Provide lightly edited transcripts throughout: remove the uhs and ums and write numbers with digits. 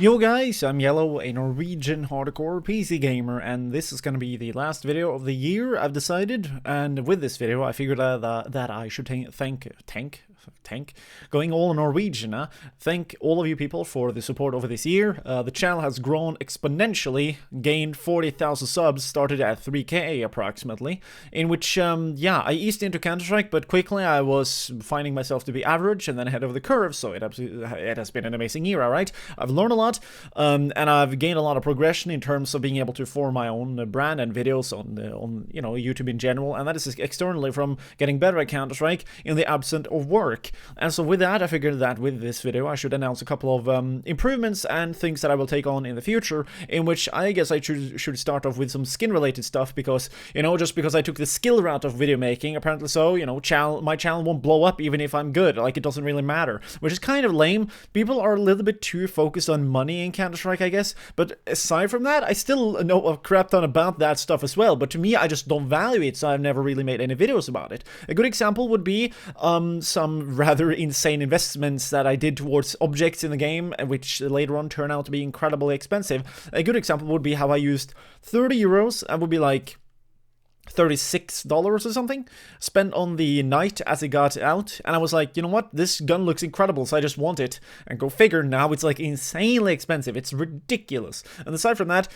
Yo guys, I'm Yellow, a Norwegian hardcore PC gamer, and this is gonna be the last video of the year, I've decided. And with this video, I figured that I should going all Norwegian, thank all of you people for the support over this year. The channel has grown exponentially, gained 40,000 subs, started at 3k approximately, in which, yeah, I eased into Counter-Strike, but quickly I was finding myself to be average and then ahead of the curve, so it has been an amazing year, alright? I've learned a lot, and I've gained a lot of progression in terms of being able to form my own brand and videos on you know, YouTube in general, and that is externally from getting better at Counter-Strike in the absence of work. And so with that, I figured that with this video I should announce a couple of improvements and things that I will take on in the future, in which I guess I should start off with some skin related stuff, because, you know, just because I took the skill route of video making, apparently so, you know, my channel won't blow up even if I'm good, like it doesn't really matter, which is kind of lame. People are a little bit too focused on money in Counter-Strike, I guess, but aside from that, I still know a crap ton about that stuff as well, but to me, I just don't value it, so I've never really made any videos about it. A good example would be some rather insane investments that I did towards objects in the game, which later on turned out to be incredibly expensive. A good example would be how I used 30 euros, that would be like $36 or something, spent on the night as it got out, and I was like, you know what, this gun looks incredible, so I just want it, and go figure, now it's like insanely expensive, it's ridiculous. And aside from that,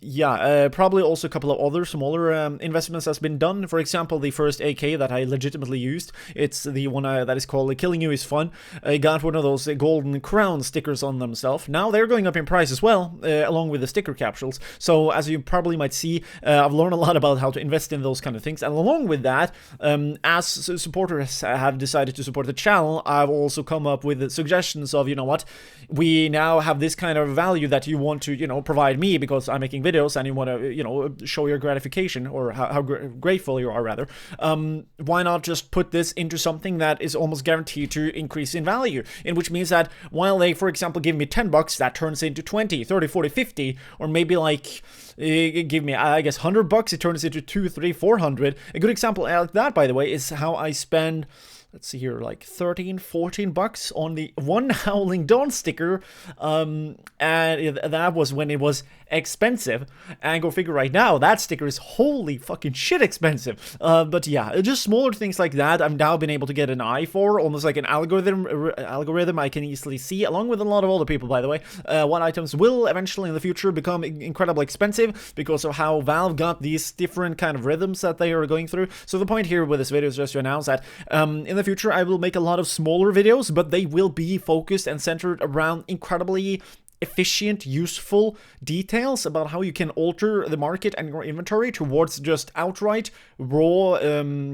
yeah, probably also a couple of other smaller investments that's been done. For example, the first AK that I legitimately used, it's the one that is called Killing You Is Fun. I got one of those golden crown stickers on themselves. Now they're going up in price as well, along with the sticker capsules, so as you probably might see, I've learned a lot about how to invest in those kind of things, and along with that, as supporters have decided to support the channel, I've also come up with suggestions of, you know what, we now have this kind of value that you want to, you know, provide me because I'm making videos and you want to, you know, show your gratification, or how grateful you are, rather. Why not just put this into something that is almost guaranteed to increase in value, in which means that while they, for example, give me 10 bucks, that turns into 20, 30, 40, 50, or maybe like give me, I guess, 100 bucks, it turns into 2, 3, 400. A good example like that, by the way, is how I spend, let's see here, like 13, 14 bucks on the one Howling Dawn sticker, and that was when it was expensive, and go figure, right now that sticker is holy fucking shit expensive. But yeah, just smaller things like that I've now been able to get an eye for, almost like an algorithm I can easily see, along with a lot of other people, by the way, what items will eventually in the future become incredibly expensive because of how Valve got these different kind of rhythms that they are going through. So the point here with this video is just to announce that in the future I will make a lot of smaller videos, but they will be focused and centered around incredibly efficient, useful details about how you can alter the market and your inventory towards just outright raw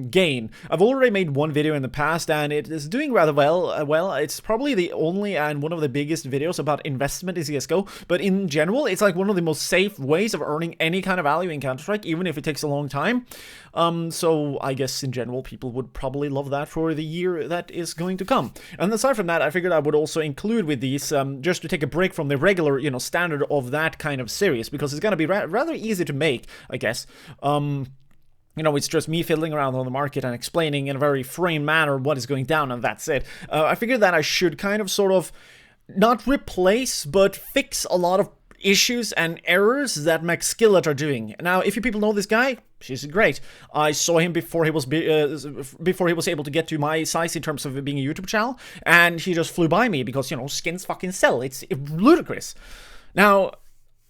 gain. I've already made one video in the past and it is doing rather well. Well, it's probably the only and one of the biggest videos about investment in CSGO, but in general, it's like one of the most safe ways of earning any kind of value in Counter-Strike, even if it takes a long time. So I guess in general, people would probably love that for the year that is going to come. And aside from that, I figured I would also include with these, just to take a break from the regular, you know, standard of that kind of series, because it's gonna be rather easy to make, I guess. You know, it's just me fiddling around on the market and explaining in a very framed manner what is going down, and that's it. I figured that I should kind of sort of not replace, but fix a lot of issues and errors that Max Skillet are doing. Now, if you people know this guy, she's great. I saw him before he was able to get to my size in terms of being a YouTube channel, and he just flew by me because, you know, skins fucking sell. It's ludicrous. Now,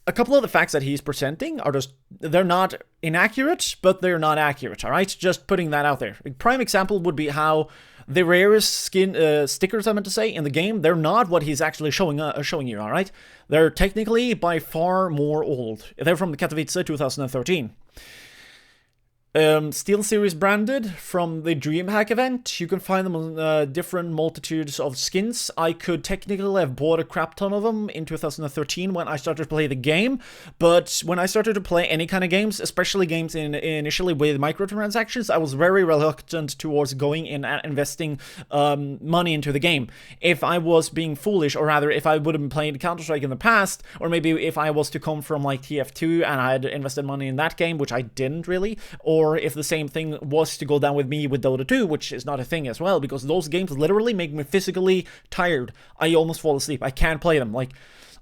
a couple of the facts that he's presenting are just, they're not inaccurate, but they're not accurate, alright? Just putting that out there. A prime example would be how the rarest skin stickers, I meant to say, in the game, they're not what he's actually showing you, alright? They're technically by far more old. They're from the Katowice 2013. Steel Series branded from the DreamHack event. You can find them on different multitudes of skins. I could technically have bought a crap ton of them in 2013 when I started to play the game, but when I started to play any kind of games, especially games initially with microtransactions, I was very reluctant towards going in and investing money into the game. If I was being foolish, or rather if I would have been playing Counter-Strike in the past, or maybe if I was to come from like TF2 and I had invested money in that game, which I didn't really, or if the same thing was to go down with me with Dota 2, which is not a thing as well, because those games literally make me physically tired. I almost fall asleep. I can't play them. Like,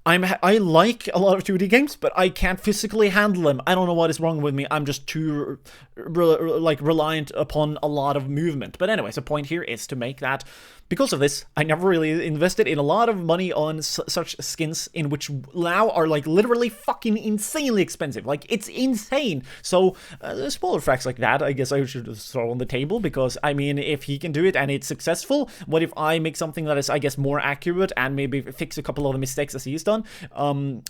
I like a lot of 2D games, but I can't physically handle them. I don't know what is wrong with me. I'm just too reliant upon a lot of movement. But anyways, the point here is to make that. Because of this, I never really invested in a lot of money on such skins, in which now are like literally fucking insanely expensive. Like, it's insane. So smaller facts like that, I guess I should throw on the table, because I mean, if he can do it and it's successful, what if I make something that is, I guess, more accurate and maybe fix a couple of the mistakes as he's done?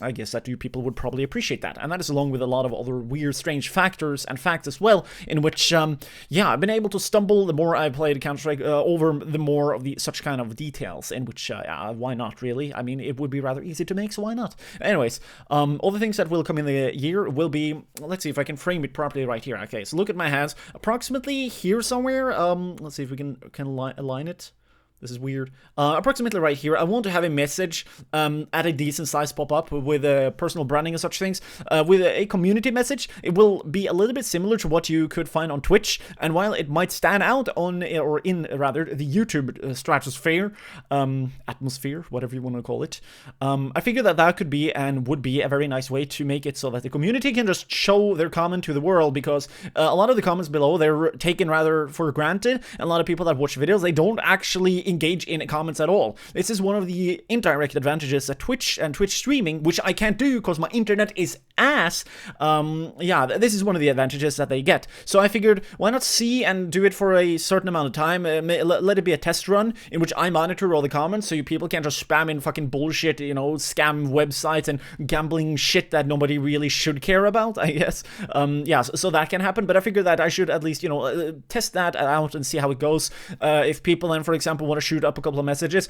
I guess that you people would probably appreciate that. And that is along with a lot of other weird, strange factors and facts as well, in which, yeah, I've been able to stumble the more I played Counter-Strike over the more of such kind of details, in which, why not, really? I mean, it would be rather easy to make, so why not? Anyways, all the things that will come in the year will be, let's see if I can frame it properly right here. Okay, so look at my hands, approximately here somewhere. Let's see if we can align it. This is weird. Approximately right here, I want to have a message at a decent size pop up with personal branding and such things. With a community message, it will be a little bit similar to what you could find on Twitch. And while it might stand out on, or in rather, the YouTube stratosphere, atmosphere, whatever you want to call it, I figure that that could be and would be a very nice way to make it so that the community can just show their comment to the world, because a lot of the comments below, they're taken rather for granted. And a lot of people that watch videos, they don't actually engage in comments at all. This is one of the indirect advantages that Twitch and Twitch streaming, which I can't do because my internet is ass. Yeah, this is one of the advantages that they get. So I figured, why not see and do it for a certain amount of time? Let it be a test run in which I monitor all the comments, so you people can't just spam in fucking bullshit, you know, scam websites and gambling shit that nobody really should care about, I guess. Yeah, so that can happen, but I figured that I should at least, you know, test that out and see how it goes. If people then, for example, want to shoot up a couple of messages,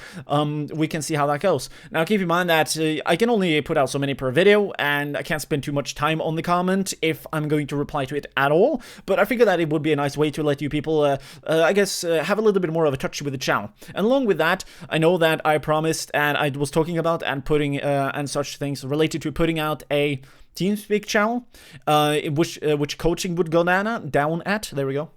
we can see how that goes. Now, keep in mind that I can only put out so many per video, and I can't spend too much time on the comment if I'm going to reply to it at all, but I figure that it would be a nice way to let you people, I guess, have a little bit more of a touch with the channel. And along with that, I know that I promised, and I was talking about, and putting, and such things related to putting out a TeamSpeak channel, which coaching would go down at, there we go.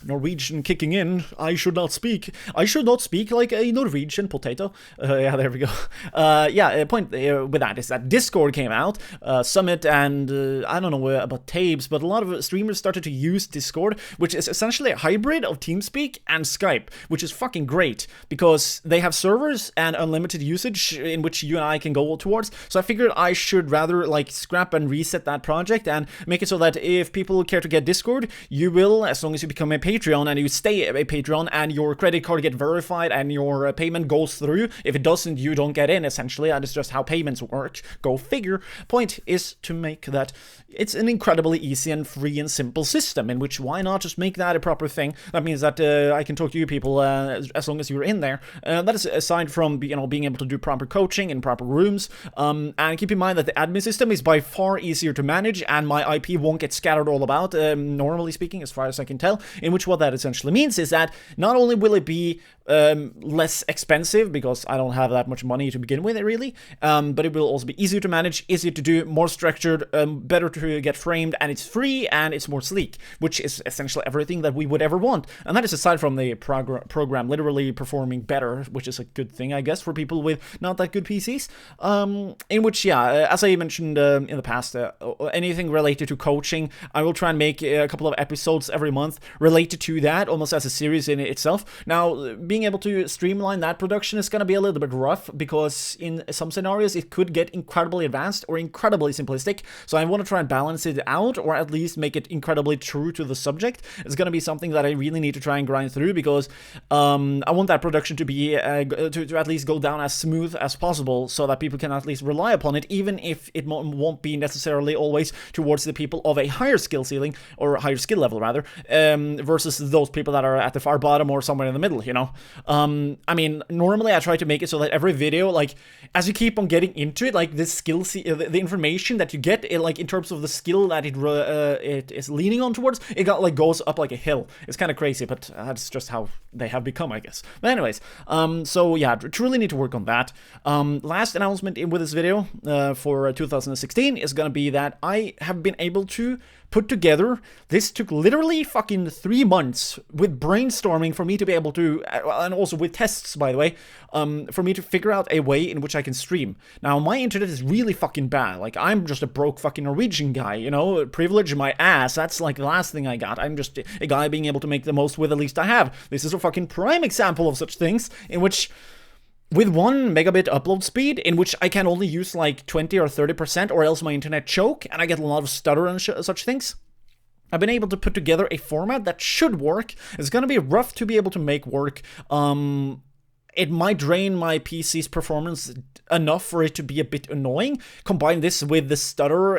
Norwegian kicking in. I should not speak like a Norwegian potato. Yeah, there we go. Yeah, point with that is that Discord came out, Summit, and I don't know about Tabes, but a lot of streamers started to use Discord, which is essentially a hybrid of TeamSpeak and Skype, which is fucking great because they have servers and unlimited usage in which you and I can go towards. So I figured I should rather like scrap and reset that project and make it so that if people care to get Discord, you will, as long as you become a Patreon and you stay a Patreon and your credit card get verified and your payment goes through. If it doesn't, you don't get in, essentially. That is just how payments work. Go figure. Point is to make that it's an incredibly easy and free and simple system, in which why not just make that a proper thing? That means that I can talk to you people as long as you're in there. That is aside from, you know, being able to do proper coaching in proper rooms. And keep in mind that the admin system is by far easier to manage, and my IP won't get scattered all about, normally speaking, as far as I can tell, in which what that essentially means is that not only will it be less expensive, because I don't have that much money to begin with, really, but it will also be easier to manage, easier to do, more structured, better to get framed, and it's free, and it's more sleek, which is essentially everything that we would ever want. And that is aside from the program literally performing better, which is a good thing, I guess, for people with not that good PCs, in which, yeah, as I mentioned in the past, anything related to coaching, I will try and make a couple of episodes every month related to that, almost as a series in itself. Now, being able to streamline that production is going to be a little bit rough, because in some scenarios it could get incredibly advanced or incredibly simplistic, so I want to try and balance it out, or at least make it incredibly true to the subject. It's going to be something that I really need to try and grind through, because I want that production to be to at least go down as smooth as possible, so that people can at least rely upon it, even if it won't be necessarily always towards the people of a higher skill ceiling, or higher skill level rather, versus those people that are at the far bottom or somewhere in the middle, you know. I mean, normally I try to make it so that every video, like, as you keep on getting into it, like, the skill, the information that you get, like, in terms of the skill that it is leaning on towards, it goes up like a hill. It's kind of crazy, but that's just how they have become, I guess. But anyways, so yeah, truly need to work on that. Last announcement with this video for 2016 is gonna be that I have been able to put together. This took literally fucking 3 months with brainstorming for me to be able to, and also with tests, by the way, for me to figure out a way in which I can stream. Now, my internet is really fucking bad. Like, I'm just a broke fucking Norwegian guy, you know? Privilege in my ass, that's like the last thing I got. I'm just a guy being able to make the most with the least I have. This is a fucking prime example of such things, in which, with 1 megabit upload speed, in which I can only use like 20 or 30%, or else my internet choke, and I get a lot of stutter and such things, I've been able to put together a format that should work. It's gonna be rough to be able to make work. It might drain my PC's performance enough for it to be a bit annoying. Combine this with the stutter,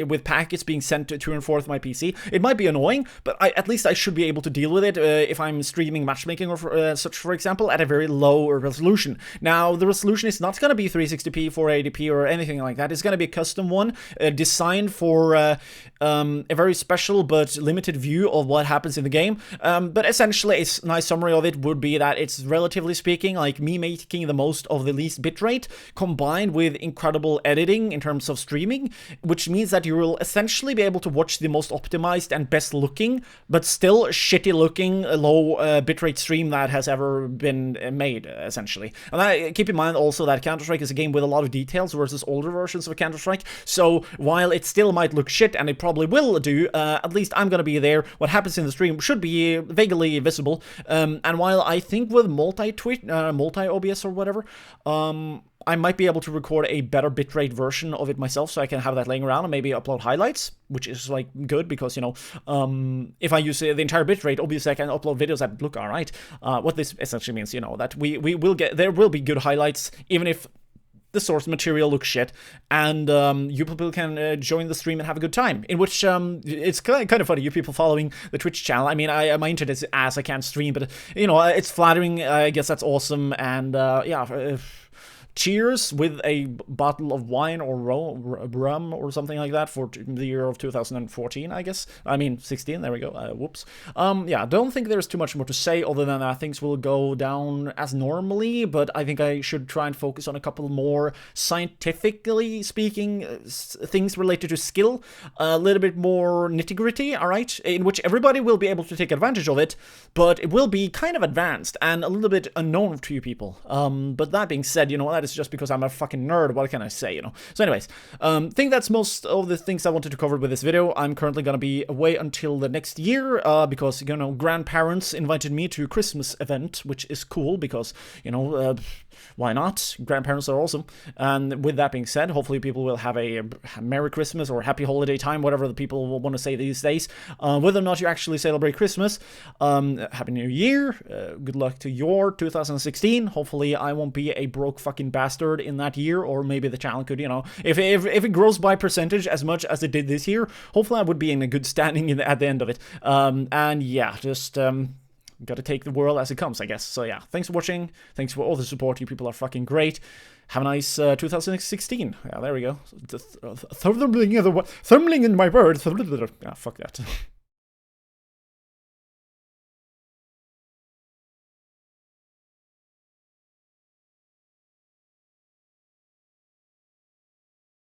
with packets being sent to and forth my PC. It might be annoying, but at least I should be able to deal with it if I'm streaming matchmaking or such, for example, at a very low resolution. Now, the resolution is not going to be 360p, 480p, or anything like that. It's going to be a custom one, designed for a very special but limited view of what happens in the game. But essentially, a nice summary of it would be that it's, relatively speaking, like me making the most of the least bitrate, combined with incredible editing in terms of streaming, which means that you will essentially be able to watch the most optimized and best looking, but still shitty looking, low bitrate stream that has ever been made, essentially. And keep in mind also that Counter-Strike is a game with a lot of details versus older versions of Counter-Strike, so while it still might look shit, and it probably will do, at least I'm gonna be there. What happens in the stream should be vaguely visible, and while I think with multi-OBS or whatever, I might be able to record a better bitrate version of it myself, so I can have that laying around and maybe upload highlights, which is like good because, you know, if I use the entire bitrate, obviously I can upload videos that look alright. What this essentially means, you know, that there will be good highlights, even if the source material looks shit, and you people can join the stream and have a good time, in which it's kind of funny, you people following the Twitch channel. I mean, my internet is ass, I can't stream, but, you know, it's flattering. I guess that's awesome, and yeah, cheers with a bottle of wine or rum or something like that for the year of 2014, I guess. I mean, 16, there we go. Whoops. Yeah, don't think there's too much more to say other than that things will go down as normally, but I think I should try and focus on a couple more scientifically speaking things related to skill, a little bit more nitty-gritty, alright, in which everybody will be able to take advantage of it, but it will be kind of advanced and a little bit unknown to you people. But that being said, you know, that is just because I'm a fucking nerd. What can I say, you know? So anyways, think that's most of the things I wanted to cover with this video. I'm currently gonna be away until the next year, because, you know, grandparents invited me to a Christmas event, which is cool because, you know, why not? Grandparents are awesome. And with that being said, hopefully people will have a Merry Christmas or Happy Holiday Time, whatever the people will want to say these days. Whether or not you actually celebrate Christmas, Happy New Year. Good luck to your 2016. Hopefully I won't be a broke fucking bastard in that year, or maybe the channel could, you know, if it grows by percentage as much as it did this year, hopefully I would be in a good standing at the end of it. And yeah, just gotta take the world as it comes, I guess. So yeah, thanks for watching. Thanks for all the support. You people are fucking great. Have a nice 2016. Yeah, there we go. Thumbling in my words. Ah, fuck that.